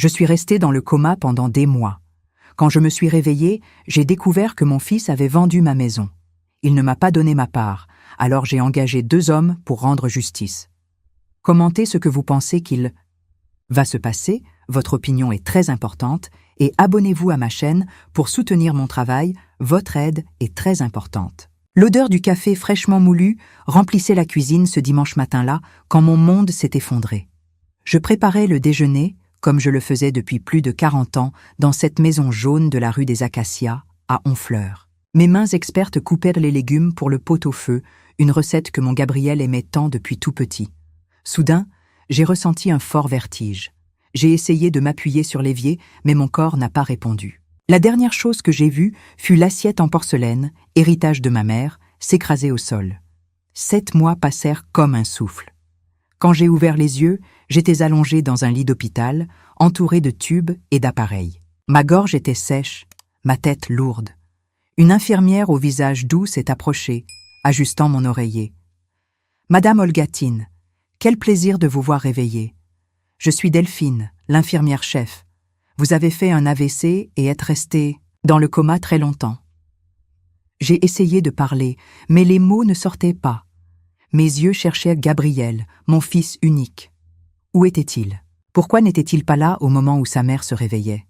Je suis restée dans le coma pendant des mois. Quand je me suis réveillée, j'ai découvert que mon fils avait vendu ma maison. Il ne m'a pas donné ma part, alors j'ai engagé 2 hommes pour rendre justice. Commentez ce que vous pensez qu'il va se passer, votre opinion est très importante, et abonnez-vous à ma chaîne pour soutenir mon travail, votre aide est très importante. L'odeur du café fraîchement moulu remplissait la cuisine ce dimanche matin-là quand mon monde s'est effondré. Je préparais le déjeuner, comme je le faisais depuis plus de 40 ans, dans cette maison jaune de la rue des Acacias, à Honfleur. Mes mains expertes coupèrent les légumes pour le pot-au-feu, une recette que mon Gabriel aimait tant depuis tout petit. Soudain, j'ai ressenti un fort vertige. J'ai essayé de m'appuyer sur l'évier, mais mon corps n'a pas répondu. La dernière chose que j'ai vue fut l'assiette en porcelaine, héritage de ma mère, s'écraser au sol. 7 mois passèrent comme un souffle. Quand j'ai ouvert les yeux, j'étais allongée dans un lit d'hôpital, entourée de tubes et d'appareils. Ma gorge était sèche, ma tête lourde. Une infirmière au visage doux s'est approchée, ajustant mon oreiller. « Madame Olgatine, quel plaisir de vous voir réveillée. Je suis Delphine, l'infirmière-chef. Vous avez fait un AVC et êtes restée dans le coma très longtemps. » J'ai essayé de parler, mais les mots ne sortaient pas. Mes yeux cherchaient Gabriel, mon fils unique. Où était-il? Pourquoi n'était-il pas là au moment où sa mère se réveillait?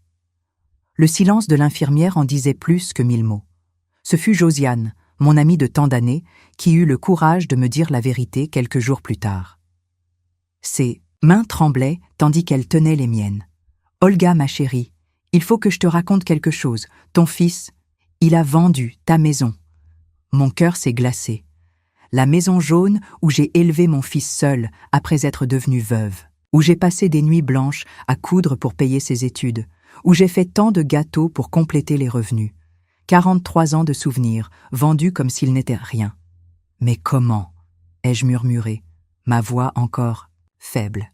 Le silence de l'infirmière en disait plus que 1000 mots. Ce fut Josiane, mon amie de tant d'années, qui eut le courage de me dire la vérité quelques jours plus tard. Ses mains tremblaient tandis qu'elle tenait les miennes. « Olga, ma chérie, il faut que je te raconte quelque chose. Ton fils, il a vendu ta maison. » Mon cœur s'est glacé. La maison jaune où j'ai élevé mon fils seul après être devenue veuve, où j'ai passé des nuits blanches à coudre pour payer ses études, où j'ai fait tant de gâteaux pour compléter les revenus. 43 ans de souvenirs, vendus comme s'ils n'étaient rien. « Mais comment ?» ai-je murmuré, ma voix encore faible.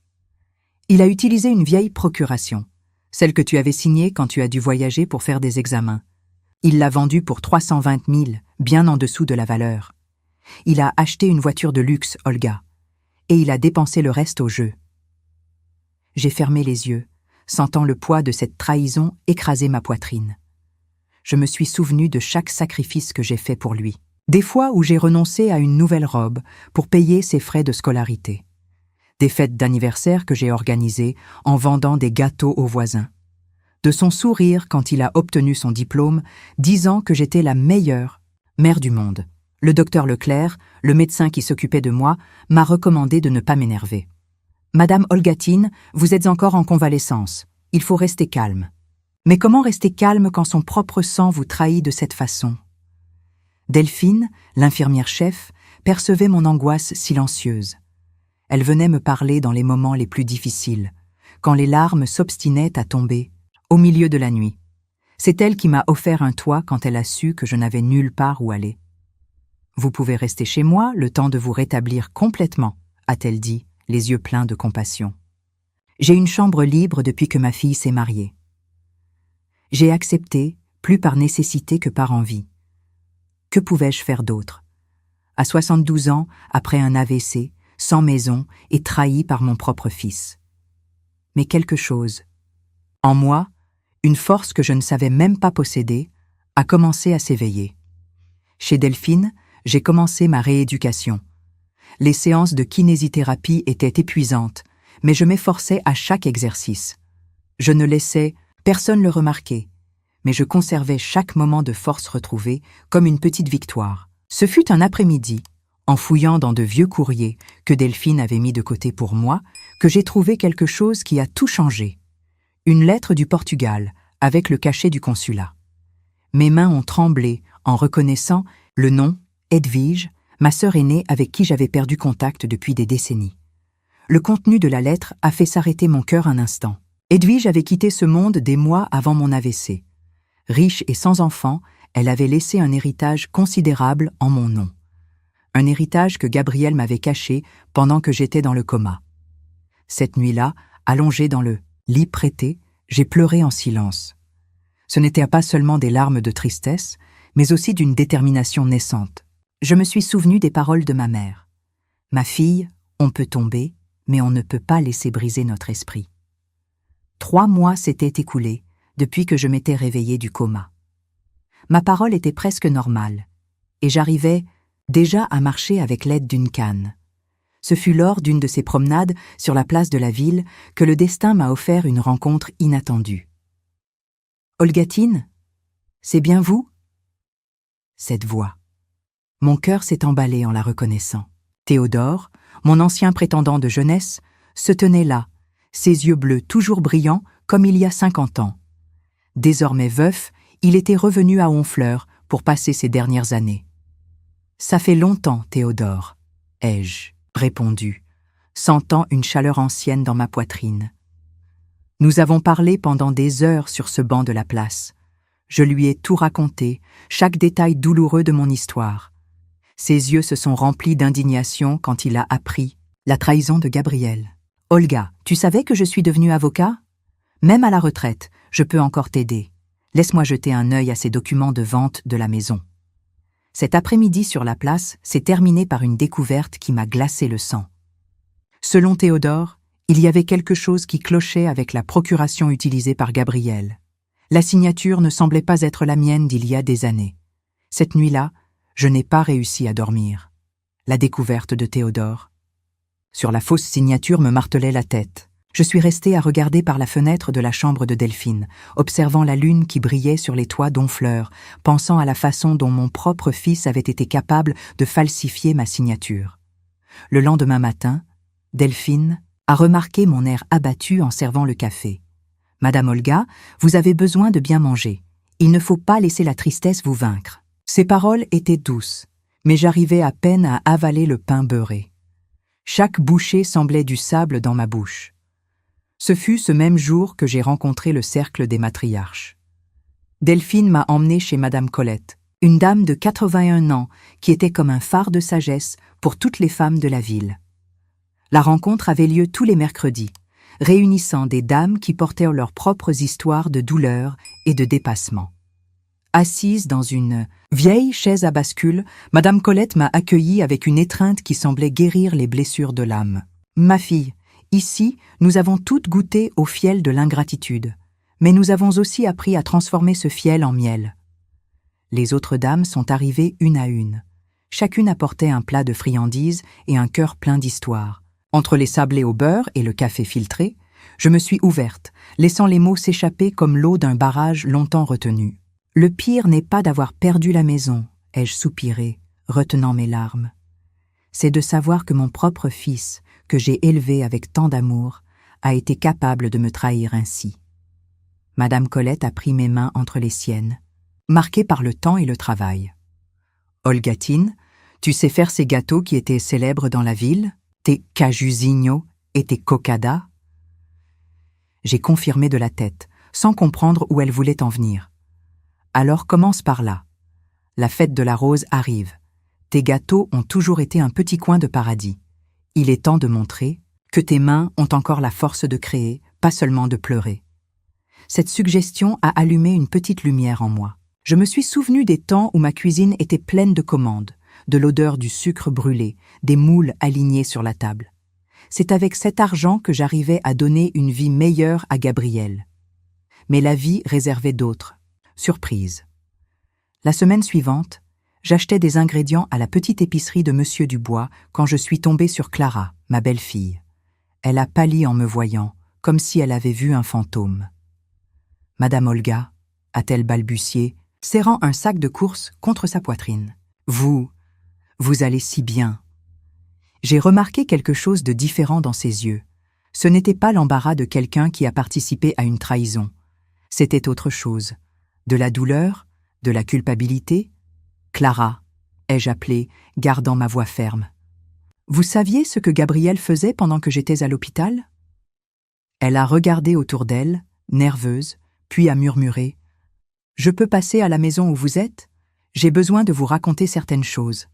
Il a utilisé une vieille procuration, celle que tu avais signée quand tu as dû voyager pour faire des examens. Il l'a vendue pour 320 000, bien en dessous de la valeur. Il a acheté une voiture de luxe, Olga, et il a dépensé le reste au jeu. J'ai fermé les yeux, sentant le poids de cette trahison écraser ma poitrine. Je me suis souvenu de chaque sacrifice que j'ai fait pour lui. Des fois où j'ai renoncé à une nouvelle robe pour payer ses frais de scolarité. Des fêtes d'anniversaire que j'ai organisées en vendant des gâteaux aux voisins. De son sourire quand il a obtenu son diplôme, disant que j'étais la meilleure mère du monde. Le docteur Leclerc, le médecin qui s'occupait de moi, m'a recommandé de ne pas m'énerver. « Madame Olgatine, vous êtes encore en convalescence. Il faut rester calme. » Mais comment rester calme quand son propre sang vous trahit de cette façon? Delphine, l'infirmière-chef, percevait mon angoisse silencieuse. Elle venait me parler dans les moments les plus difficiles, quand les larmes s'obstinaient à tomber, au milieu de la nuit. C'est elle qui m'a offert un toit quand elle a su que je n'avais nulle part où aller. « Vous pouvez rester chez moi le temps de vous rétablir complètement, » a-t-elle dit, les yeux pleins de compassion. J'ai une chambre libre depuis que ma fille s'est mariée. J'ai accepté, plus par nécessité que par envie. Que pouvais-je faire d'autre? À 72 ans, après un AVC, sans maison et trahi par mon propre fils. Mais quelque chose, en moi, une force que je ne savais même pas posséder, a commencé à s'éveiller. Chez Delphine, j'ai commencé ma rééducation. Les séances de kinésithérapie étaient épuisantes, mais je m'efforçais à chaque exercice. Je ne laissais personne le remarquer, mais je conservais chaque moment de force retrouvée comme une petite victoire. Ce fut un après-midi, en fouillant dans de vieux courriers que Delphine avait mis de côté pour moi, que j'ai trouvé quelque chose qui a tout changé. Une lettre du Portugal, avec le cachet du consulat. Mes mains ont tremblé en reconnaissant le nom Edwige, ma sœur aînée avec qui j'avais perdu contact depuis des décennies. Le contenu de la lettre a fait s'arrêter mon cœur un instant. Edwige avait quitté ce monde des mois avant mon AVC. Riche et sans enfant, elle avait laissé un héritage considérable en mon nom. Un héritage que Gabriel m'avait caché pendant que j'étais dans le coma. Cette nuit-là, allongée dans le lit prêté, j'ai pleuré en silence. Ce n'étaient pas seulement des larmes de tristesse, mais aussi d'une détermination naissante. Je me suis souvenu des paroles de ma mère. « Ma fille, on peut tomber, mais on ne peut pas laisser briser notre esprit. » 3 mois s'étaient écoulés depuis que je m'étais réveillée du coma. Ma parole était presque normale, et j'arrivais déjà à marcher avec l'aide d'une canne. Ce fut lors d'une de ces promenades sur la place de la ville que le destin m'a offert une rencontre inattendue. « Olgatine, c'est bien vous ?» Cette voix. Mon cœur s'est emballé en la reconnaissant. Théodore, mon ancien prétendant de jeunesse, se tenait là, ses yeux bleus toujours brillants comme il y a 50 ans. Désormais veuf, il était revenu à Honfleur pour passer ses dernières années. « Ça fait longtemps, Théodore, » ai-je répondu, sentant une chaleur ancienne dans ma poitrine. Nous avons parlé pendant des heures sur ce banc de la place. Je lui ai tout raconté, chaque détail douloureux de mon histoire. Ses yeux se sont remplis d'indignation quand il a appris la trahison de Gabriel. « Olga, tu savais que je suis devenu avocat ? Même à la retraite, je peux encore t'aider. Laisse-moi jeter un œil à ces documents de vente de la maison. » Cet après-midi sur la place s'est terminé par une découverte qui m'a glacé le sang. Selon Théodore, il y avait quelque chose qui clochait avec la procuration utilisée par Gabriel. La signature ne semblait pas être la mienne d'il y a des années. Cette nuit-là, je n'ai pas réussi à dormir. La découverte de Théodore. Sur la fausse signature me martelait la tête. Je suis restée à regarder par la fenêtre de la chambre de Delphine, observant la lune qui brillait sur les toits d'Honfleur, pensant à la façon dont mon propre fils avait été capable de falsifier ma signature. Le lendemain matin, Delphine a remarqué mon air abattu en servant le café. « Madame Olga, vous avez besoin de bien manger. Il ne faut pas laisser la tristesse vous vaincre. » Ces paroles étaient douces, mais j'arrivais à peine à avaler le pain beurré. Chaque bouchée semblait du sable dans ma bouche. Ce fut ce même jour que j'ai rencontré le cercle des matriarches. Delphine m'a emmenée chez Madame Colette, une dame de 81 ans qui était comme un phare de sagesse pour toutes les femmes de la ville. La rencontre avait lieu tous les mercredis, réunissant des dames qui portaient leurs propres histoires de douleur et de dépassement. Assise dans une vieille chaise à bascule, Madame Colette m'a accueillie avec une étreinte qui semblait guérir les blessures de l'âme. « Ma fille, ici, nous avons toutes goûté au fiel de l'ingratitude, mais nous avons aussi appris à transformer ce fiel en miel. » Les autres dames sont arrivées une à une. Chacune apportait un plat de friandises et un cœur plein d'histoires. Entre les sablés au beurre et le café filtré, je me suis ouverte, laissant les mots s'échapper comme l'eau d'un barrage longtemps retenu. « Le pire n'est pas d'avoir perdu la maison, » ai-je soupiré, retenant mes larmes. C'est de savoir que mon propre fils, que j'ai élevé avec tant d'amour, a été capable de me trahir ainsi. Madame Colette a pris mes mains entre les siennes, marquées par le temps et le travail. « Olgatine, tu sais faire ces gâteaux qui étaient célèbres dans la ville, tes cajusigno et tes coccadas ?» J'ai confirmé de la tête, sans comprendre où elle voulait en venir. « Alors commence par là. La fête de la rose arrive. Tes gâteaux ont toujours été un petit coin de paradis. Il est temps de montrer que tes mains ont encore la force de créer, pas seulement de pleurer. » Cette suggestion a allumé une petite lumière en moi. Je me suis souvenu des temps où ma cuisine était pleine de commandes, de l'odeur du sucre brûlé, des moules alignés sur la table. C'est avec cet argent que j'arrivais à donner une vie meilleure à Gabriel. Mais la vie réservait d'autres. Surprise. La semaine suivante, j'achetais des ingrédients à la petite épicerie de Monsieur Dubois quand je suis tombée sur Clara, ma belle-fille. Elle a pâli en me voyant, comme si elle avait vu un fantôme. « Madame Olga » a-t-elle balbutié, serrant un sac de courses contre sa poitrine. « Vous allez si bien. » J'ai remarqué quelque chose de différent dans ses yeux. Ce n'était pas l'embarras de quelqu'un qui a participé à une trahison. C'était autre chose. De la douleur, de la culpabilité. « Clara » ai-je appelé, gardant ma voix ferme. « Vous saviez ce que Gabriel faisait pendant que j'étais à l'hôpital ?» Elle a regardé autour d'elle, nerveuse, puis a murmuré. « Je peux passer à la maison où vous êtes ? J'ai besoin de vous raconter certaines choses. »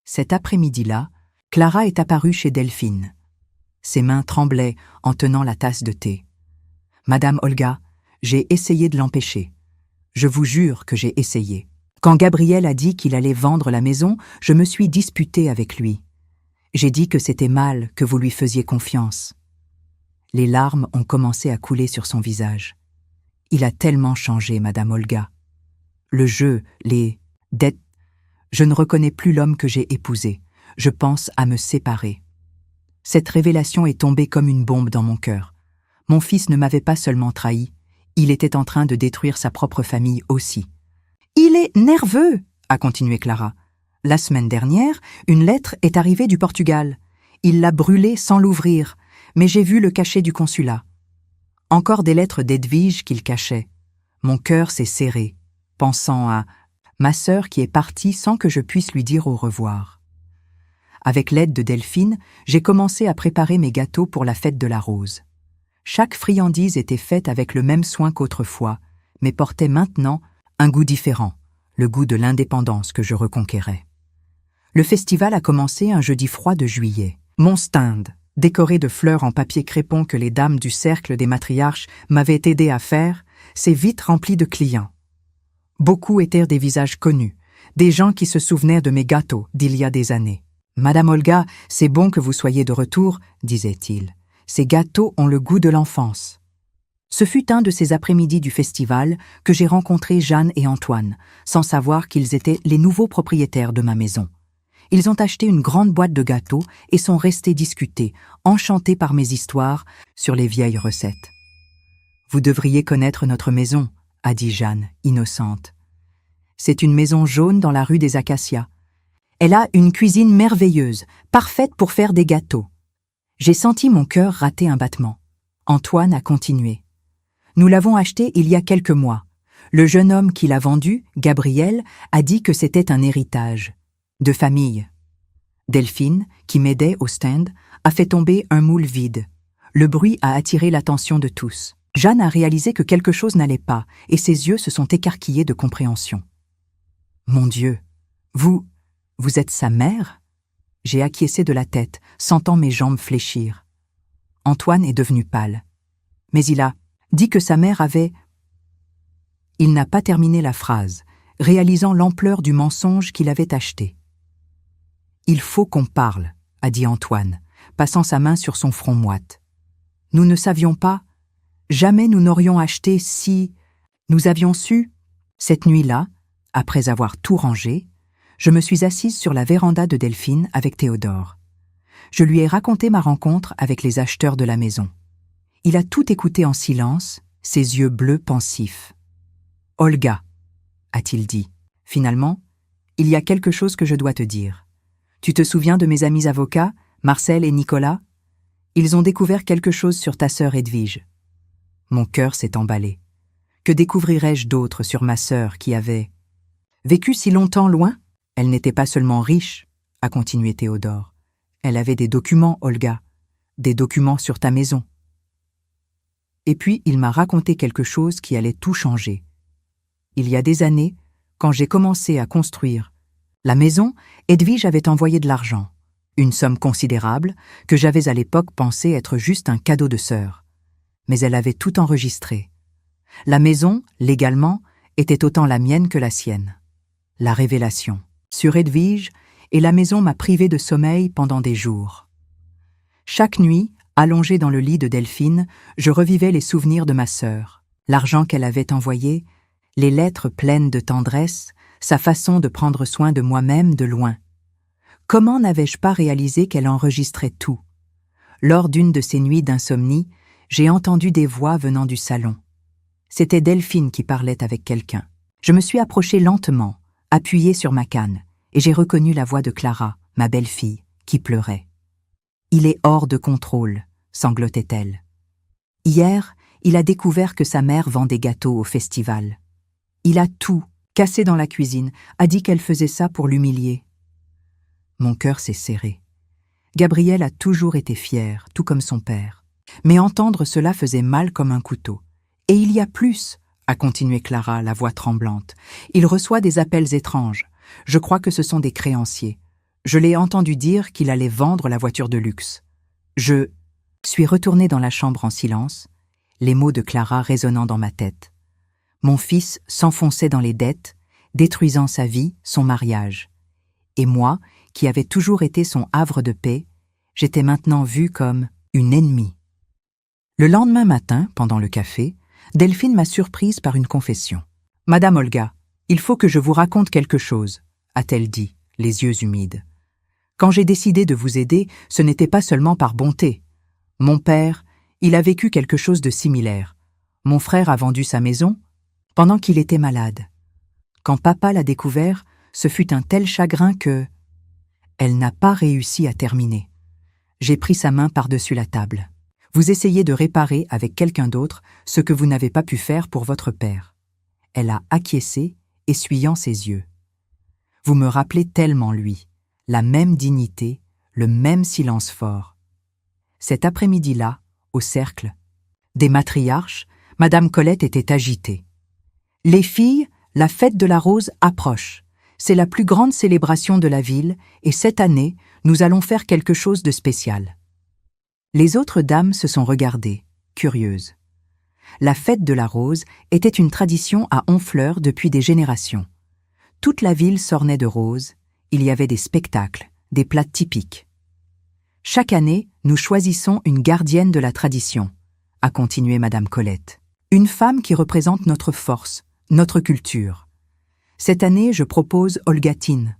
Cet après-midi-là, Clara est apparue chez Delphine. Ses mains tremblaient en tenant la tasse de thé. « Madame Olga, j'ai essayé de l'empêcher. Je vous jure que j'ai essayé. Quand Gabriel a dit qu'il allait vendre la maison, je me suis disputée avec lui. J'ai dit que c'était mal que vous lui faisiez confiance. » Les larmes ont commencé à couler sur son visage. Il a tellement changé, Madame Olga. Le jeu, les dettes. Je ne reconnais plus l'homme que j'ai épousé. Je pense à me séparer. Cette révélation est tombée comme une bombe dans mon cœur. Mon fils ne m'avait pas seulement trahi, il était en train de détruire sa propre famille aussi. « Il est nerveux !» a continué Clara. « La semaine dernière, une lettre est arrivée du Portugal. Il l'a brûlée sans l'ouvrir, mais j'ai vu le cachet du consulat. Encore des lettres d'Edwige qu'il cachait. Mon cœur s'est serré, pensant à ma sœur qui est partie sans que je puisse lui dire au revoir. Avec l'aide de Delphine, j'ai commencé à préparer mes gâteaux pour la fête de la rose. Chaque friandise était faite avec le même soin qu'autrefois, mais portait maintenant un goût différent, le goût de l'indépendance que je reconquérais. Le festival a commencé un jeudi froid de juillet. Mon stand, décoré de fleurs en papier crépon que les dames du cercle des matriarches m'avaient aidé à faire, s'est vite rempli de clients. Beaucoup étaient des visages connus, des gens qui se souvenaient de mes gâteaux d'il y a des années. « Madame Olga, c'est bon que vous soyez de retour, » disait-il. « Ces gâteaux ont le goût de l'enfance. » Ce fut un de ces après-midi du festival que j'ai rencontré Jeanne et Antoine, sans savoir qu'ils étaient les nouveaux propriétaires de ma maison. Ils ont acheté une grande boîte de gâteaux et sont restés discuter, enchantés par mes histoires sur les vieilles recettes. « Vous devriez connaître notre maison, » a dit Jeanne, innocente. « C'est une maison jaune dans la rue des Acacias. Elle a une cuisine merveilleuse, parfaite pour faire des gâteaux. » J'ai senti mon cœur rater un battement. Antoine a continué. « Nous l'avons acheté il y a quelques mois. Le jeune homme qui l'a vendu, Gabriel, a dit que c'était un héritage. De famille. » Delphine, qui m'aidait au stand, a fait tomber un moule vide. Le bruit a attiré l'attention de tous. Jeanne a réalisé que quelque chose n'allait pas, et ses yeux se sont écarquillés de compréhension. « Mon Dieu, vous êtes sa mère ?» J'ai acquiescé de la tête, sentant mes jambes fléchir. Antoine est devenu pâle. Mais il a dit que sa mère avait... Il n'a pas terminé la phrase, réalisant l'ampleur du mensonge qu'il avait acheté. « Il faut qu'on parle, » a dit Antoine, passant sa main sur son front moite. « Nous ne savions pas. Jamais nous n'aurions acheté si... Nous avions su... » Cette nuit-là, après avoir tout rangé, je me suis assise sur la véranda de Delphine avec Théodore. Je lui ai raconté ma rencontre avec les acheteurs de la maison. Il a tout écouté en silence, ses yeux bleus pensifs. « Olga, » a-t-il dit, « finalement, il y a quelque chose que je dois te dire. Tu te souviens de mes amis avocats, Marcel et Nicolas? Ils ont découvert quelque chose sur ta sœur Edwige. » Mon cœur s'est emballé. Que découvrirais-je d'autre sur ma sœur qui avait vécu si longtemps loin? Elle n'était pas seulement riche, a continué Théodore. Elle avait des documents, Olga, des documents sur ta maison. Et puis il m'a raconté quelque chose qui allait tout changer. Il y a des années, quand j'ai commencé à construire la maison, Edwige avait envoyé de l'argent, une somme considérable que j'avais à l'époque pensé être juste un cadeau de sœur. Mais elle avait tout enregistré. La maison, légalement, était autant la mienne que la sienne. La révélation sur Edwige, et la maison m'a privé de sommeil pendant des jours. Chaque nuit, allongée dans le lit de Delphine, je revivais les souvenirs de ma sœur, l'argent qu'elle avait envoyé, les lettres pleines de tendresse, sa façon de prendre soin de moi-même de loin. Comment n'avais-je pas réalisé qu'elle enregistrait tout? Lors d'une de ces nuits d'insomnie, j'ai entendu des voix venant du salon. C'était Delphine qui parlait avec quelqu'un. Je me suis approchée lentement, appuyée sur ma canne, et j'ai reconnu la voix de Clara, ma belle-fille, qui pleurait. « Il est hors de contrôle », sanglotait-elle. Hier, il a découvert que sa mère vend des gâteaux au festival. Il a tout cassé dans la cuisine, a dit qu'elle faisait ça pour l'humilier. Mon cœur s'est serré. Gabriel a toujours été fier, tout comme son père. Mais entendre cela faisait mal comme un couteau. Et il y a plus, a continué Clara, la voix tremblante. Il reçoit des appels étranges. Je crois que ce sont des créanciers. Je l'ai entendu dire qu'il allait vendre la voiture de luxe. Je suis retournée dans la chambre en silence, les mots de Clara résonnant dans ma tête. Mon fils s'enfonçait dans les dettes, détruisant sa vie, son mariage. Et moi, qui avais toujours été son havre de paix, j'étais maintenant vue comme une ennemie. Le lendemain matin, pendant le café, Delphine m'a surprise par une confession. « Madame Olga, il faut que je vous raconte quelque chose », a-t-elle dit, les yeux humides. « Quand j'ai décidé de vous aider, ce n'était pas seulement par bonté. Mon père, il a vécu quelque chose de similaire. Mon frère a vendu sa maison pendant qu'il était malade. Quand papa l'a découvert, ce fut un tel chagrin que... Elle n'a pas réussi à terminer. J'ai pris sa main par-dessus la table. Vous essayez de réparer avec quelqu'un d'autre ce que vous n'avez pas pu faire pour votre père. Elle a acquiescé, essuyant ses yeux. Vous me rappelez tellement lui, la même dignité, le même silence fort. Cet après-midi-là, au cercle des matriarches, Madame Colette était agitée. Les filles, la fête de la rose approche. C'est la plus grande célébration de la ville et cette année, nous allons faire quelque chose de spécial. Les autres dames se sont regardées, curieuses. La fête de la rose était une tradition à Honfleur depuis des générations. Toute la ville s'ornait de roses, il y avait des spectacles, des plats typiques. Chaque année, nous choisissons une gardienne de la tradition, a continué Madame Colette. Une femme qui représente notre force, notre culture. Cette année, je propose Olgatine.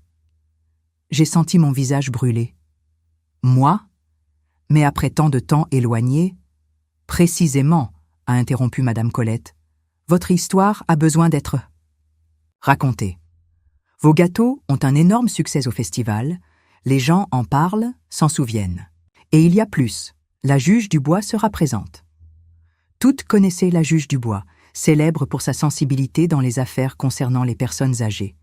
J'ai senti mon visage brûler. Moi? Mais après tant de temps éloigné, précisément, a interrompu Madame Colette, votre histoire a besoin d'être racontée. Vos gâteaux ont un énorme succès au festival, les gens en parlent, s'en souviennent. Et il y a plus, la juge Dubois sera présente. Toutes connaissaient la juge Dubois, célèbre pour sa sensibilité dans les affaires concernant les personnes âgées.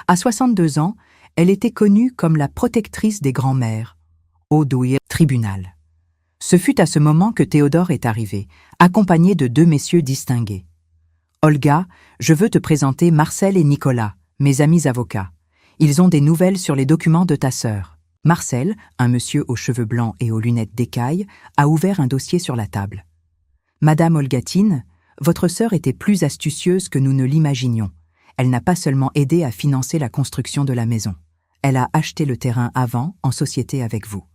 À 62 ans, elle était connue comme la protectrice des grands-mères, au douillet tribunal. Ce fut à ce moment que Théodore est arrivé, accompagné de 2 messieurs distingués. « Olga, je veux te présenter Marcel et Nicolas, mes amis avocats. Ils ont des nouvelles sur les documents de ta sœur. » Marcel, un monsieur aux cheveux blancs et aux lunettes d'écaille, a ouvert un dossier sur la table. « Madame Olgatine, votre sœur était plus astucieuse que nous ne l'imaginions. Elle n'a pas seulement aidé à financer la construction de la maison. Elle a acheté le terrain avant, en société avec vous. »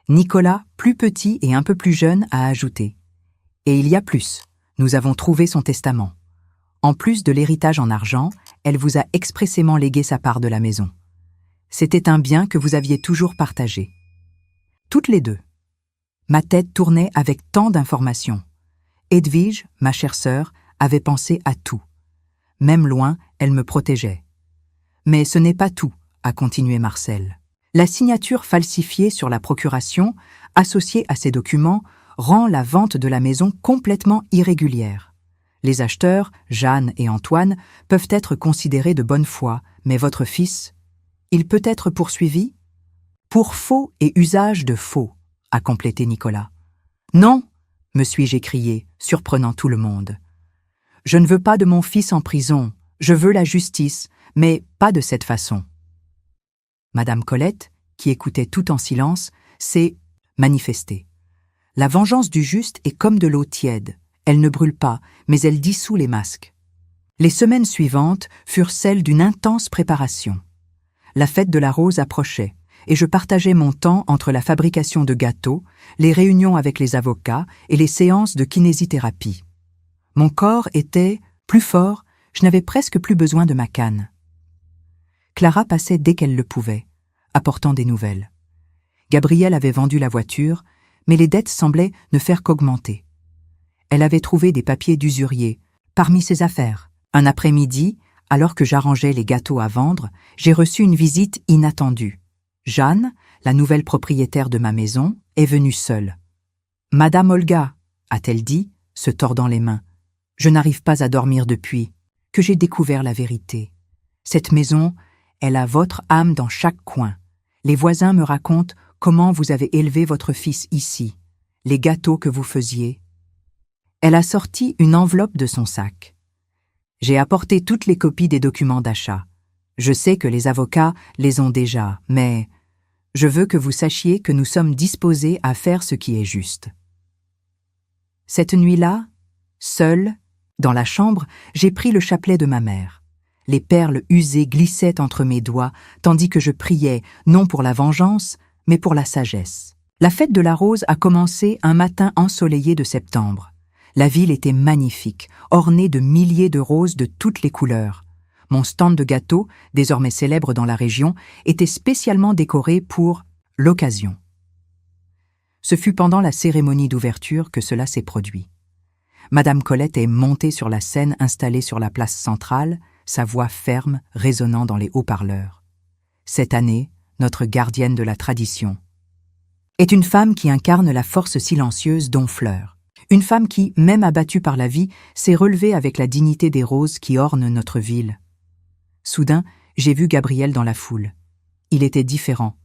Nicolas, plus petit et un peu plus jeune, a ajouté. « Et il y a plus. Nous avons trouvé son testament. En plus de l'héritage en argent, elle vous a expressément légué sa part de la maison. C'était un bien que vous aviez toujours partagé. » Toutes les deux. Ma tête tournait avec tant d'informations. Edwige, ma chère sœur, avait pensé à tout. Même loin, elle me protégeait. « Mais ce n'est pas tout, » a continué Marcel. La signature falsifiée sur la procuration, associée à ces documents, rend la vente de la maison complètement irrégulière. Les acheteurs, Jeanne et Antoine, peuvent être considérés de bonne foi, mais votre fils, il peut être poursuivi ? Pour faux et usage de faux, a complété Nicolas. Non, me suis-je écrié, surprenant tout le monde. Je ne veux pas de mon fils en prison, je veux la justice, mais pas de cette façon. Madame Colette, qui écoutait tout en silence, s'est manifestée. La vengeance du juste est comme de l'eau tiède. Elle ne brûle pas, mais elle dissout les masques. Les semaines suivantes furent celles d'une intense préparation. La fête de la rose approchait, et je partageais mon temps entre la fabrication de gâteaux, les réunions avec les avocats et les séances de kinésithérapie. Mon corps était plus fort, je n'avais presque plus besoin de ma canne. Clara passait dès qu'elle le pouvait, apportant des nouvelles. Gabrielle avait vendu la voiture, mais les dettes semblaient ne faire qu'augmenter. Elle avait trouvé des papiers d'usurier parmi ses affaires. Un après-midi, alors que j'arrangeais les gâteaux à vendre, j'ai reçu une visite inattendue. Jeanne, la nouvelle propriétaire de ma maison, est venue seule. « Madame Olga, » a-t-elle dit, se tordant les mains, « je n'arrive pas à dormir depuis que j'ai découvert la vérité. Cette maison, elle a votre âme dans chaque coin. Les voisins me racontent comment vous avez élevé votre fils ici, les gâteaux que vous faisiez. » Elle a sorti une enveloppe de son sac. J'ai apporté toutes les copies des documents d'achat. Je sais que les avocats les ont déjà, mais je veux que vous sachiez que nous sommes disposés à faire ce qui est juste. Cette nuit-là, seule, dans la chambre, j'ai pris le chapelet de ma mère. Les perles usées glissaient entre mes doigts, tandis que je priais, non pour la vengeance, mais pour la sagesse. La fête de la rose a commencé un matin ensoleillé de septembre. La ville était magnifique, ornée de milliers de roses de toutes les couleurs. Mon stand de gâteaux, désormais célèbre dans la région, était spécialement décoré pour l'occasion. Ce fut pendant la cérémonie d'ouverture que cela s'est produit. Madame Colette est montée sur la scène installée sur la place centrale, sa voix ferme résonnant dans les haut-parleurs. Cette année, notre gardienne de la tradition est une femme qui incarne la force silencieuse d'Honfleur. Une femme qui, même abattue par la vie, s'est relevée avec la dignité des roses qui ornent notre ville. Soudain, j'ai vu Gabriel dans la foule. Il était différent,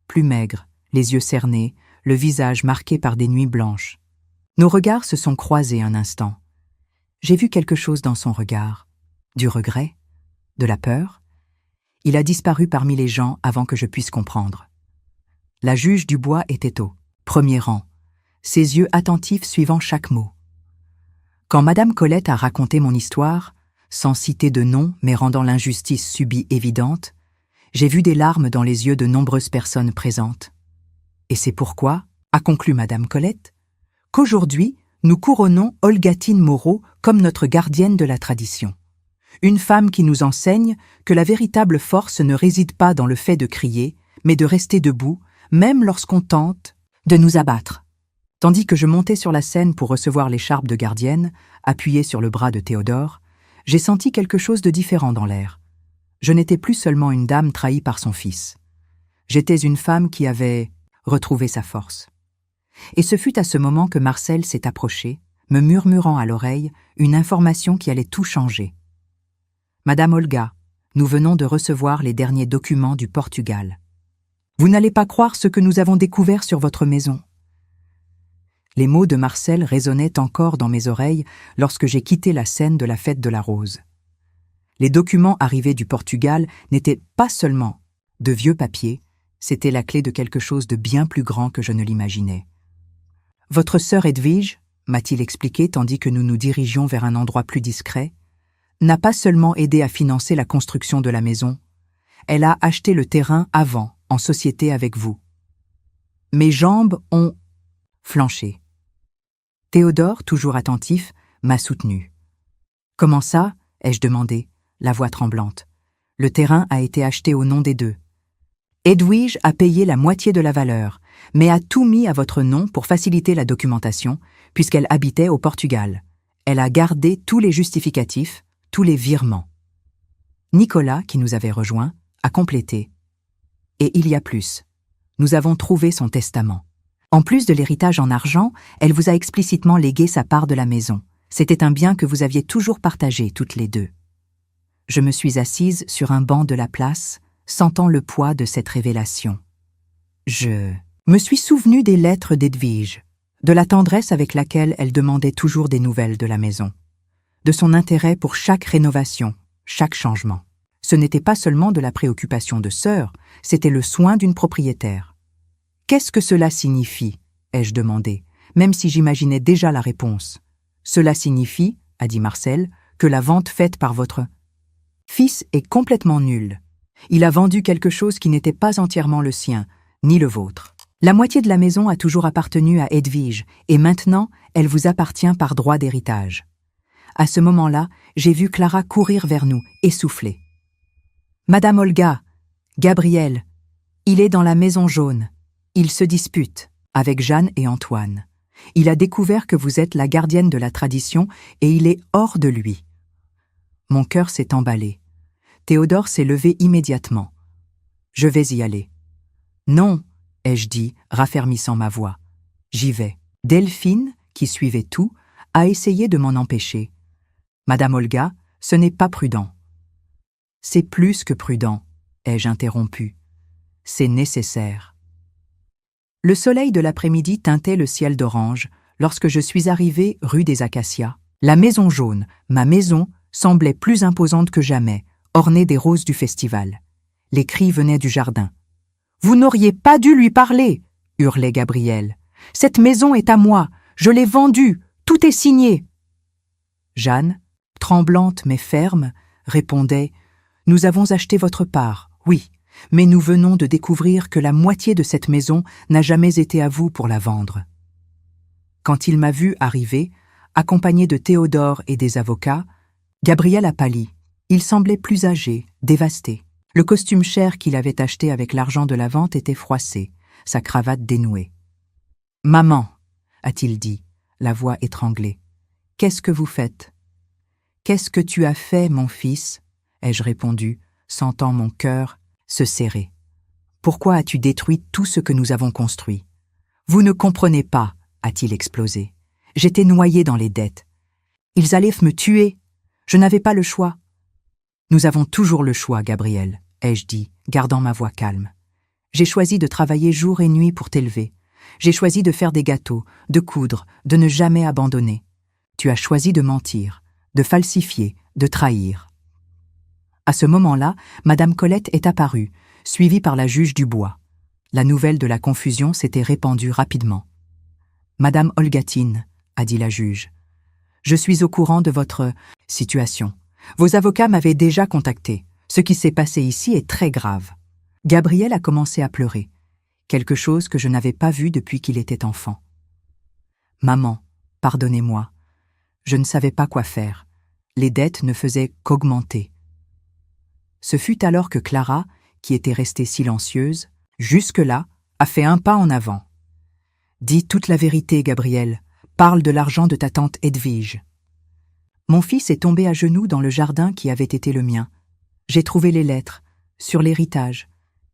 plus maigre, les yeux cernés, le visage marqué par des nuits blanches. Nos regards se sont croisés un instant. J'ai vu quelque chose dans son regard. Du regret? De la peur? Il a disparu parmi les gens avant que je puisse comprendre. La juge du bois était au premier rang, ses yeux attentifs suivant chaque mot. Quand Madame Colette a raconté mon histoire, sans citer de nom mais rendant l'injustice subie évidente, j'ai vu des larmes dans les yeux de nombreuses personnes présentes. Et c'est pourquoi, a conclu Madame Colette, qu'aujourd'hui, nous couronnons Olgatine Moreau comme notre gardienne de la tradition. Une femme qui nous enseigne que la véritable force ne réside pas dans le fait de crier, mais de rester debout, même lorsqu'on tente de nous abattre. Tandis que je montais sur la scène pour recevoir l'écharpe de gardienne, appuyée sur le bras de Théodore, j'ai senti quelque chose de différent dans l'air. Je n'étais plus seulement une dame trahie par son fils. J'étais une femme qui avait retrouvé sa force. Et ce fut à ce moment que Marcel s'est approché, me murmurant à l'oreille une information qui allait tout changer. « Madame Olga, nous venons de recevoir les derniers documents du Portugal. Vous n'allez pas croire ce que nous avons découvert sur votre maison. » Les mots de Marcel résonnaient encore dans mes oreilles lorsque j'ai quitté la scène de la fête de la rose. Les documents arrivés du Portugal n'étaient pas seulement de vieux papiers, c'était la clé de quelque chose de bien plus grand que je ne l'imaginais. « Votre sœur Edwige, m'a-t-il expliqué tandis que nous nous dirigions vers un endroit plus discret, n'a pas seulement aidé à financer la construction de la maison, elle a acheté le terrain avant, en société avec vous. Mes jambes ont flanché. Théodore, toujours attentif, m'a soutenu. « Comment ça ?» ai-je demandé, la voix tremblante. « Le terrain a été acheté au nom des deux. Edwige a payé la moitié de la valeur, mais a tout mis à votre nom pour faciliter la documentation, puisqu'elle habitait au Portugal. Elle a gardé tous les justificatifs, tous les virements. » Nicolas, qui nous avait rejoints, a complété. « Et il y a plus. Nous avons trouvé son testament. En plus de l'héritage en argent, elle vous a explicitement légué sa part de la maison. C'était un bien que vous aviez toujours partagé toutes les deux. » Je me suis assise sur un banc de la place, sentant le poids de cette révélation. Je me suis souvenue des lettres d'Edwige, de la tendresse avec laquelle elle demandait toujours des nouvelles de la maison, de son intérêt pour chaque rénovation, chaque changement. Ce n'était pas seulement de la préoccupation de sœur, c'était le soin d'une propriétaire. « Qu'est-ce que cela signifie ?» ai-je demandé, même si j'imaginais déjà la réponse. « Cela signifie, a dit Marcel, que la vente faite par votre fils est complètement nulle. Il a vendu quelque chose qui n'était pas entièrement le sien, ni le vôtre. La moitié de la maison a toujours appartenu à Edwige, et maintenant, elle vous appartient par droit d'héritage. » À ce moment-là, j'ai vu Clara courir vers nous, essoufflée. « Madame Olga, Gabriel, il est dans la maison jaune. Il se dispute avec Jeanne et Antoine. Il a découvert que vous êtes la gardienne de la tradition et il est hors de lui. » Mon cœur s'est emballé. Théodore s'est levé immédiatement. « Je vais y aller. »« Non, » ai-je dit, raffermissant ma voix. « J'y vais. » Delphine, qui suivait tout, a essayé de m'en empêcher. « Madame Olga, ce n'est pas prudent. »« C'est plus que prudent, » ai-je interrompu. « C'est nécessaire. » Le soleil de l'après-midi teintait le ciel d'orange lorsque je suis arrivée rue des Acacias. La maison jaune, ma maison, semblait plus imposante que jamais, ornée des roses du festival. Les cris venaient du jardin. « Vous n'auriez pas dû lui parler !» hurlait Gabriel. « Cette maison est à moi, je l'ai vendue, tout est signé !» Jeanne, tremblante mais ferme, répondait « Nous avons acheté votre part, oui, Mais nous venons de découvrir que la moitié de cette maison n'a jamais été à vous pour la vendre. » Quand il m'a vu arriver, accompagné de Théodore et des avocats, Gabriel a pâli. Il semblait plus âgé, dévasté. Le costume cher qu'il avait acheté avec l'argent de la vente était froissé, sa cravate dénouée. « Maman, » a-t-il dit, la voix étranglée, « qu'est-ce que vous faites ?»« Qu'est-ce que tu as fait, mon fils ?» ai-je répondu, sentant mon cœur se serrer. « Pourquoi as-tu détruit tout ce que nous avons construit ?»« Vous ne comprenez pas, » a-t-il explosé. « J'étais noyé dans les dettes. Ils allaient me tuer. Je n'avais pas le choix. »« Nous avons toujours le choix, Gabriel, » ai-je dit, gardant ma voix calme. « J'ai choisi de travailler jour et nuit pour t'élever. J'ai choisi de faire des gâteaux, de coudre, de ne jamais abandonner. Tu as choisi de mentir, de falsifier, de trahir. » À ce moment-là, Madame Colette est apparue, suivie par la juge Dubois. La nouvelle de la confusion s'était répandue rapidement. « Madame Olgatine, » a dit la juge, « je suis au courant de votre situation. Vos avocats m'avaient déjà contacté. Ce qui s'est passé ici est très grave. » Gabriel a commencé à pleurer, quelque chose que je n'avais pas vu depuis qu'il était enfant. « Maman, pardonnez-moi. Je ne savais pas quoi faire. Les dettes ne faisaient qu'augmenter. » Ce fut alors que Clara, qui était restée silencieuse, jusque-là, a fait un pas en avant. « Dis toute la vérité, Gabriel. Parle de l'argent de ta tante Edwige. » Mon fils est tombé à genoux dans le jardin qui avait été le mien. J'ai trouvé les lettres, sur l'héritage.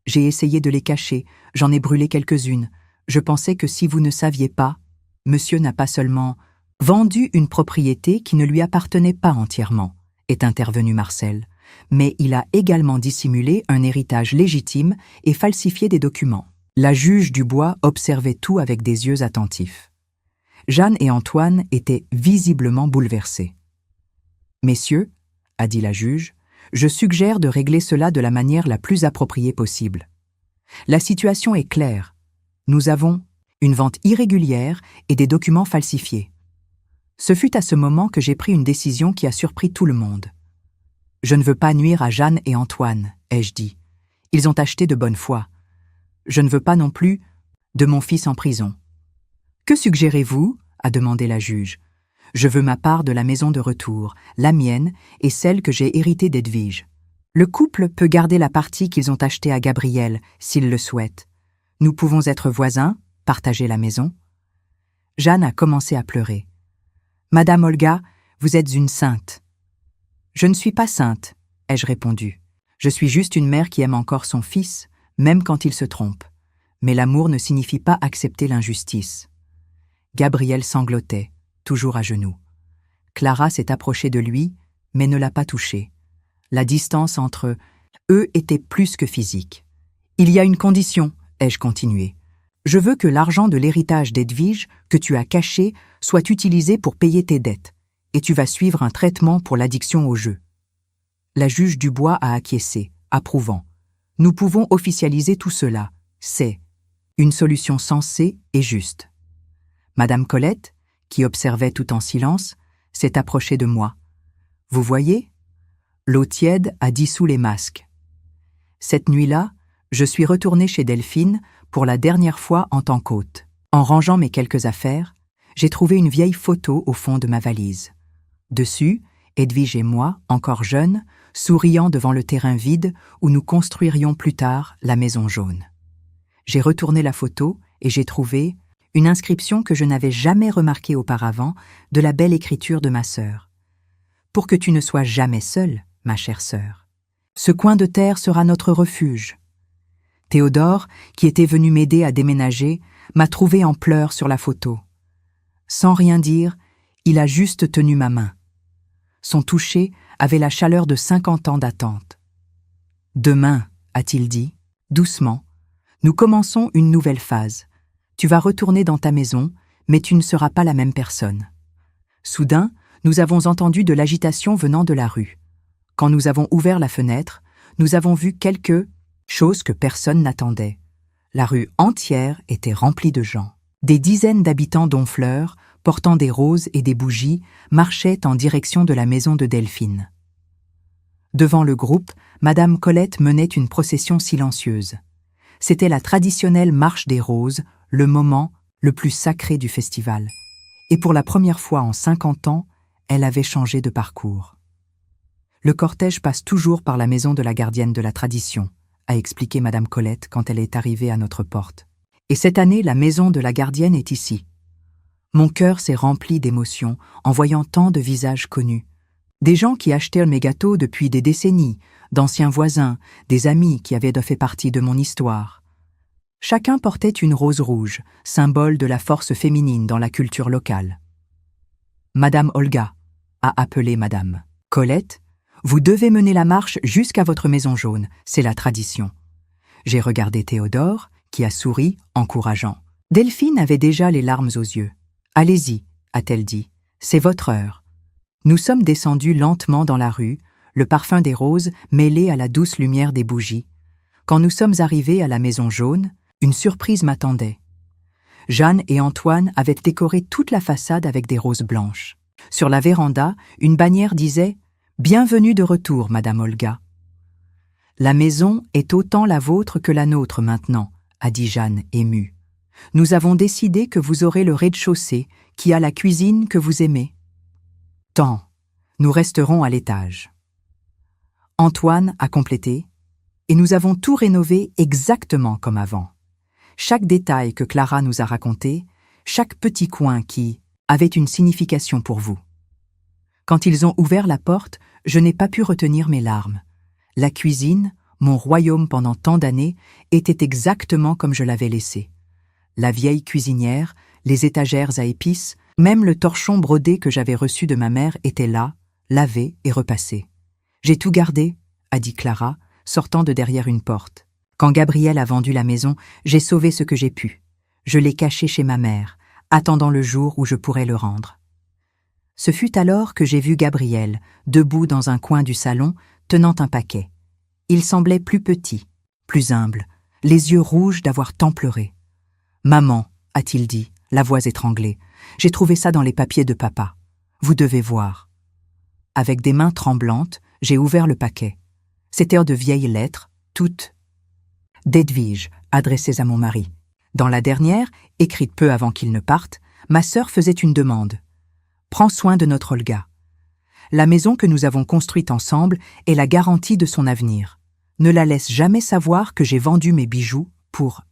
J'ai essayé de les cacher, j'en ai brûlé quelques-unes. Je pensais que si vous ne saviez pas, monsieur n'a pas seulement vendu une propriété qui ne lui appartenait pas entièrement, est intervenu Marcel, mais il a également dissimulé un héritage légitime et falsifié des documents. La juge Dubois observait tout avec des yeux attentifs. Jeanne et Antoine étaient visiblement bouleversés. « Messieurs, » a dit la juge, « je suggère de régler cela de la manière la plus appropriée possible. La situation est claire. Nous avons une vente irrégulière et des documents falsifiés. Ce fut à ce moment que j'ai pris une décision qui a surpris tout le monde. Je ne veux pas nuire à Jeanne et Antoine, ai-je dit. Ils ont acheté de bonne foi. Je ne veux pas non plus de mon fils en prison. « Que suggérez-vous » a demandé la juge. « Je veux ma part de la maison de retour, la mienne et celle que j'ai héritée d'Edwige. Le couple peut garder la partie qu'ils ont achetée à Gabriel, s'il le souhaite. Nous pouvons être voisins, partager la maison. » Jeanne a commencé à pleurer. « Madame Olga, vous êtes une sainte. »« Je ne suis pas sainte, » ai-je répondu. « Je suis juste une mère qui aime encore son fils, même quand il se trompe. Mais l'amour ne signifie pas accepter l'injustice. » Gabriel sanglotait, toujours à genoux. Clara s'est approchée de lui, mais ne l'a pas touché. La distance entre eux était plus que physique. « Il y a une condition, » ai-je continué. « Je veux que l'argent de l'héritage d'Edwige que tu as caché soit utilisé pour payer tes dettes, et tu vas suivre un traitement pour l'addiction au jeu. » La juge Dubois a acquiescé, approuvant. « Nous pouvons officialiser tout cela. C'est une solution sensée et juste. » Madame Colette, qui observait tout en silence, s'est approchée de moi. « Vous voyez ? L'eau tiède a dissous les masques. » Cette nuit-là, je suis retournée chez Delphine pour la dernière fois en tant qu'hôte. En rangeant mes quelques affaires, j'ai trouvé une vieille photo au fond de ma valise. Dessus, Edwige et moi, encore jeunes, souriant devant le terrain vide où nous construirions plus tard la maison jaune. J'ai retourné la photo et j'ai trouvé une inscription que je n'avais jamais remarquée auparavant de la belle écriture de ma sœur. « Pour que tu ne sois jamais seule, ma chère sœur. Ce coin de terre sera notre refuge. » Théodore, qui était venu m'aider à déménager, m'a trouvé en pleurs sur la photo. Sans rien dire, il a juste tenu ma main. Son toucher avait la chaleur de 50 ans d'attente. « Demain, » a-t-il dit, doucement, « nous commençons une nouvelle phase. Tu vas retourner dans ta maison, mais tu ne seras pas la même personne. » Soudain, nous avons entendu de l'agitation venant de la rue. Quand nous avons ouvert la fenêtre, nous avons vu quelque chose que personne n'attendait. La rue entière était remplie de gens. Des dizaines d'habitants d'Honfleur, portant des roses et des bougies, marchaient en direction de la maison de Delphine. Devant le groupe, Madame Colette menait une procession silencieuse. C'était la traditionnelle marche des roses, le moment le plus sacré du festival. Et pour la première fois en 50 ans, elle avait changé de parcours. Le cortège passe toujours par la maison de la gardienne de la tradition, a expliqué Madame Colette quand elle est arrivée à notre porte. Et cette année, la maison de la gardienne est ici. Mon cœur s'est rempli d'émotions en voyant tant de visages connus. Des gens qui achetaient mes gâteaux depuis des décennies, d'anciens voisins, des amis qui avaient fait partie de mon histoire. Chacun portait une rose rouge, symbole de la force féminine dans la culture locale. Madame Olga, a appelé Madame Colette, vous devez mener la marche jusqu'à votre maison jaune, c'est la tradition. J'ai regardé Théodore, qui a souri, encourageant. Delphine avait déjà les larmes aux yeux. Allez-y, a-t-elle dit, c'est votre heure. Nous sommes descendus lentement dans la rue, le parfum des roses mêlé à la douce lumière des bougies. Quand nous sommes arrivés à la maison jaune, une surprise m'attendait. Jeanne et Antoine avaient décoré toute la façade avec des roses blanches. Sur la véranda, une bannière disait « Bienvenue de retour, Madame Olga ». La maison est autant la vôtre que la nôtre maintenant, a dit Jeanne émue. Nous avons décidé que vous aurez le rez-de-chaussée, qui a la cuisine que vous aimez. Tant, nous resterons à l'étage. Antoine a complété, et nous avons tout rénové exactement comme avant. Chaque détail que Clara nous a raconté, chaque petit coin qui avait une signification pour vous. Quand ils ont ouvert la porte, je n'ai pas pu retenir mes larmes. La cuisine, mon royaume pendant tant d'années, était exactement comme je l'avais laissé. La vieille cuisinière, les étagères à épices, même le torchon brodé que j'avais reçu de ma mère était là, lavé et repassé. J'ai tout gardé, a dit Clara, sortant de derrière une porte. Quand Gabriel a vendu la maison, j'ai sauvé ce que j'ai pu. Je l'ai caché chez ma mère, attendant le jour où je pourrais le rendre. Ce fut alors que j'ai vu Gabriel, debout dans un coin du salon, tenant un paquet. Il semblait plus petit, plus humble, les yeux rouges d'avoir tant pleuré. « Maman, a-t-il dit, la voix étranglée, j'ai trouvé ça dans les papiers de papa. Vous devez voir. » Avec des mains tremblantes, j'ai ouvert le paquet. C'étaient de vieilles lettres, toutes d'Edwige, adressées à mon mari. Dans la dernière, écrite peu avant qu'il ne parte, ma sœur faisait une demande. « Prends soin de notre Olga. La maison que nous avons construite ensemble est la garantie de son avenir. Ne la laisse jamais savoir que j'ai vendu mes bijoux pour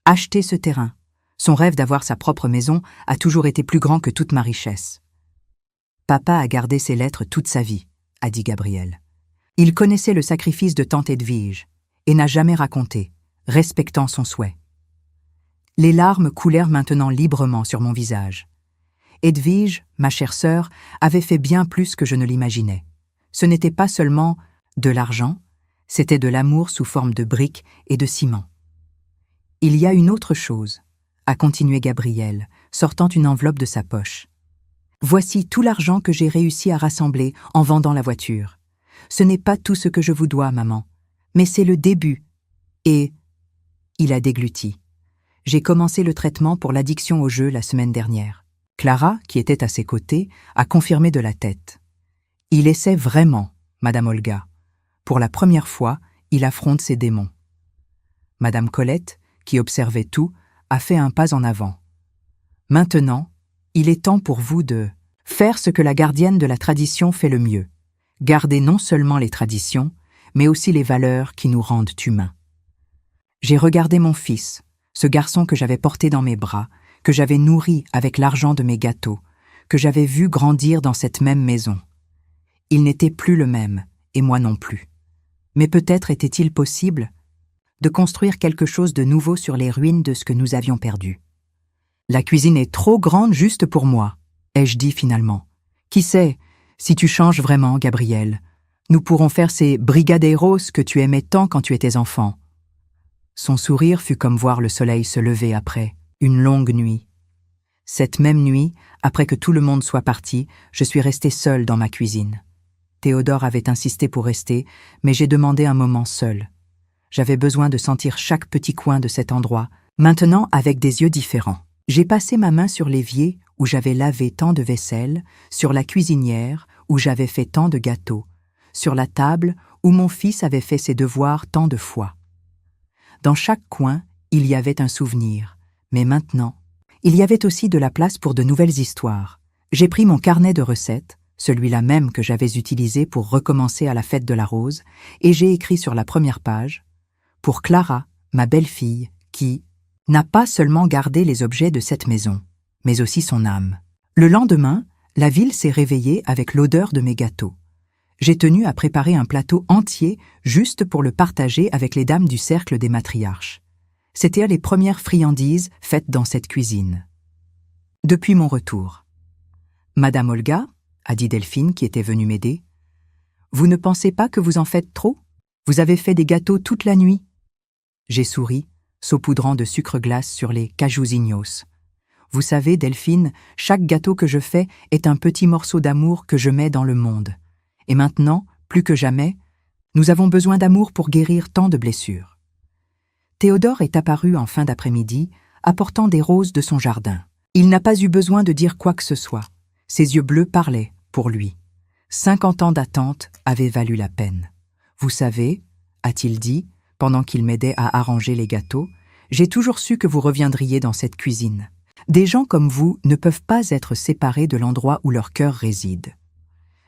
acheter ce terrain. Son rêve d'avoir sa propre maison a toujours été plus grand que toute ma richesse. » Papa a gardé ces lettres toute sa vie, a dit Gabriel. Il connaissait le sacrifice de tante Edwige et n'a jamais raconté, respectant son souhait. Les larmes coulèrent maintenant librement sur mon visage. Edwige, ma chère sœur, avait fait bien plus que je ne l'imaginais. Ce n'était pas seulement de l'argent, c'était de l'amour sous forme de briques et de ciment. Il y a une autre chose, a continué Gabriel, sortant une enveloppe de sa poche. Voici tout l'argent que j'ai réussi à rassembler en vendant la voiture. Ce n'est pas tout ce que je vous dois, maman, mais c'est le début. Et il a dégluti. J'ai commencé le traitement pour l'addiction au jeu la semaine dernière. Clara, qui était à ses côtés, a confirmé de la tête. Il essaie vraiment, Madame Olga. Pour la première fois, il affronte ses démons. Madame Colette, qui observait tout, a fait un pas en avant. Maintenant, il est temps pour vous de faire ce que la gardienne de la tradition fait le mieux. Garder non seulement les traditions, mais aussi les valeurs qui nous rendent humains. J'ai regardé mon fils, ce garçon que j'avais porté dans mes bras, que j'avais nourri avec l'argent de mes gâteaux, que j'avais vu grandir dans cette même maison. Il n'était plus le même, et moi non plus. Mais peut-être était-il possible de construire quelque chose de nouveau sur les ruines de ce que nous avions perdu. La cuisine est trop grande juste pour moi, ai-je dit finalement. Qui sait, si tu changes vraiment, Gabriel, nous pourrons faire ces brigadeiros que tu aimais tant quand tu étais enfant. Son sourire fut comme voir le soleil se lever après une longue nuit. Cette même nuit, après que tout le monde soit parti, je suis restée seule dans ma cuisine. Théodore avait insisté pour rester, mais j'ai demandé un moment seul. J'avais besoin de sentir chaque petit coin de cet endroit, maintenant avec des yeux différents. J'ai passé ma main sur l'évier où j'avais lavé tant de vaisselle, sur la cuisinière où j'avais fait tant de gâteaux, sur la table où mon fils avait fait ses devoirs tant de fois. Dans chaque coin, il y avait un souvenir, mais maintenant, il y avait aussi de la place pour de nouvelles histoires. J'ai pris mon carnet de recettes, celui-là même que j'avais utilisé pour recommencer à la fête de la rose, et j'ai écrit sur la première page « Pour Clara, ma belle-fille, qui n'a pas seulement gardé les objets de cette maison, mais aussi son âme. » Le lendemain, la ville s'est réveillée avec l'odeur de mes gâteaux. J'ai tenu à préparer un plateau entier juste pour le partager avec les dames du cercle des matriarches. C'étaient les premières friandises faites dans cette cuisine. Depuis mon retour. « Madame Olga, » a dit Delphine qui était venue m'aider, « vous ne pensez pas que vous en faites trop? Vous avez fait des gâteaux toute la nuit. » J'ai souri, saupoudrant de sucre glace sur les cajousignos. Vous savez, Delphine, chaque gâteau que je fais est un petit morceau d'amour que je mets dans le monde. Et maintenant, plus que jamais, nous avons besoin d'amour pour guérir tant de blessures. Théodore est apparu en fin d'après-midi, apportant des roses de son jardin. Il n'a pas eu besoin de dire quoi que ce soit. Ses yeux bleus parlaient, pour lui. 50 ans d'attente avaient valu la peine. Vous savez, a-t-il dit, pendant qu'il m'aidait à arranger les gâteaux, j'ai toujours su que vous reviendriez dans cette cuisine. Des gens comme vous ne peuvent pas être séparés de l'endroit où leur cœur réside.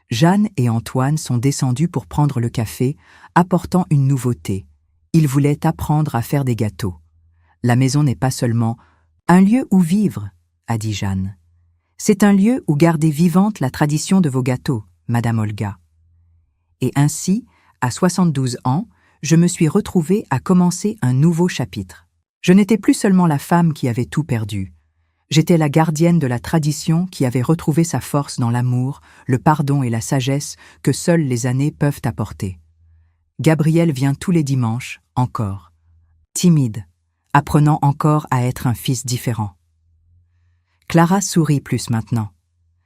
Jeanne et Antoine sont descendus pour prendre le café, apportant une nouveauté. Ils voulaient apprendre à faire des gâteaux. La maison n'est pas seulement un lieu où vivre, a dit Jeanne. C'est un lieu où garder vivante la tradition de vos gâteaux, Madame Olga. Et ainsi, à 72 ans, je me suis retrouvée à commencer un nouveau chapitre. Je n'étais plus seulement la femme qui avait tout perdu. J'étais la gardienne de la tradition qui avait retrouvé sa force dans l'amour, le pardon et la sagesse que seules les années peuvent apporter. Gabriel vient tous les dimanches, encore. Timide, apprenant encore à être un fils différent. Clara sourit plus maintenant.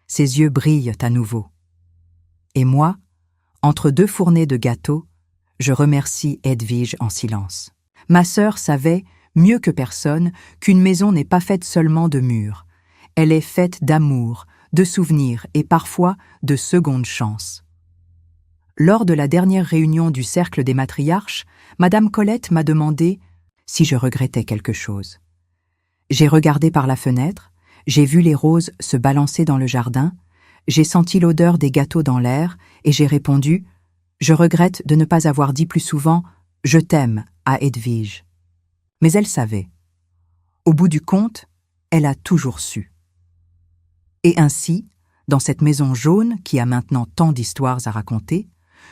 Ses yeux brillent à nouveau. Et moi, entre deux fournées de gâteaux, je remercie Edwige en silence. Ma sœur savait, mieux que personne, qu'une maison n'est pas faite seulement de murs. Elle est faite d'amour, de souvenirs et parfois de secondes chances. Lors de la dernière réunion du cercle des matriarches, Madame Colette m'a demandé si je regrettais quelque chose. J'ai regardé par la fenêtre, j'ai vu les roses se balancer dans le jardin, j'ai senti l'odeur des gâteaux dans l'air et j'ai répondu « Je regrette de ne pas avoir dit plus souvent « Je t'aime » à Edwige. Mais elle savait. Au bout du compte, elle a toujours su. Et ainsi, dans cette maison jaune qui a maintenant tant d'histoires à raconter,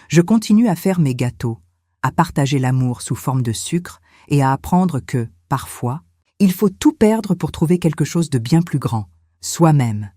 je continue à faire mes gâteaux, à partager l'amour sous forme de sucre et à apprendre que, parfois, il faut tout perdre pour trouver quelque chose de bien plus grand, soi-même.